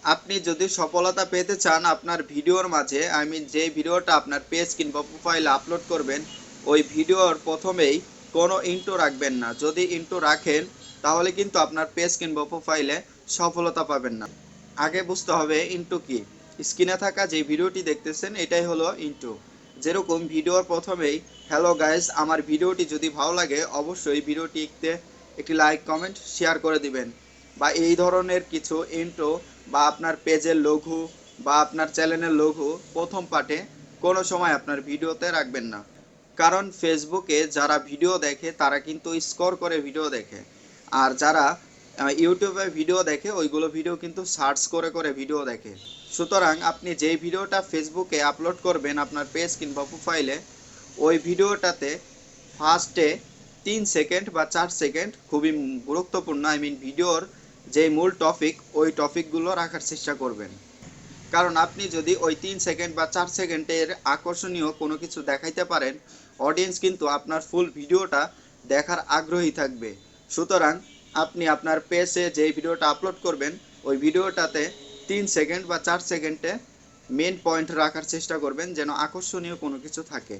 আপনি যদি সফলতা পেতে চান আপনার ভিডিওর মাঝে, যে ভিডিওটা আপনার পেজ কিংবা প্রোফাইলে আপলোড করবেন, ওই ভিডিওর প্রথমেই কোনো ইন্ট্রো রাখবেন না। যদি ইন্ট্রো রাখেন তাহলে কিন্তু আপনার পেজ কিংবা প্রোফাইলে সফলতা পাবেন না। আগে বুঝতে হবে ইন্ট্রো কি। স্ক্রিনে থাকা যে ভিডিওটি দেখতেছেন এটাই হলো ইন্ট্রো। যেরকম ভিডিওর প্রথমেই হ্যালো গাইস, আমার ভিডিওটি যদি ভালো লাগে অবশ্যই ভিডিওটিতে একটি লাইক কমেন্ট শেয়ার করে দিবেন, বা এই ধরনের কিছু ইন্ট্রো, বা আপনার পেজের লঘু বা আপনার চ্যানেলের লঘু প্রথম পার্টে কোনো সময় আপনার ভিডিওতে রাখবেন না। কারণ ফেসবুকে যারা ভিডিও দেখে তারা কিন্তু স্কোর করে ভিডিও দেখে, আর যারা ইউটিউবে ভিডিও দেখে ওইগুলো ভিডিও কিন্তু সার্চ করে করে ভিডিও দেখে। সুতরাং আপনি যেই ভিডিওটা ফেসবুকে আপলোড করবেন আপনার পেজ কিংবা প্রোফাইলে, ওই ভিডিওটাতে ফার্স্টে 3 সেকেন্ড বা 4 সেকেন্ড খুবই গুরুত্বপূর্ণ, ভিডিওর যে মূল টপিক ওই টপিকগুলো রাখার চেষ্টা করবেন। কারণ আপনি যদি ওই 3 সেকেন্ড বা 4 সেকেন্ডের আকর্ষণীয় কোনো কিছু দেখাইতে পারেন, অডিয়েন্স কিন্তু আপনার ফুল ভিডিওটা দেখার আগ্রহী থাকবে। সুতরাং আপনি আপনার পেজে যে ভিডিওটা আপলোড করবেন ওই ভিডিওটাতে 3 সেকেন্ড বা 4 সেকেন্ডে মেন পয়েন্ট রাখার চেষ্টা করবেন, যেন আকর্ষণীয় কোনো কিছু থাকে।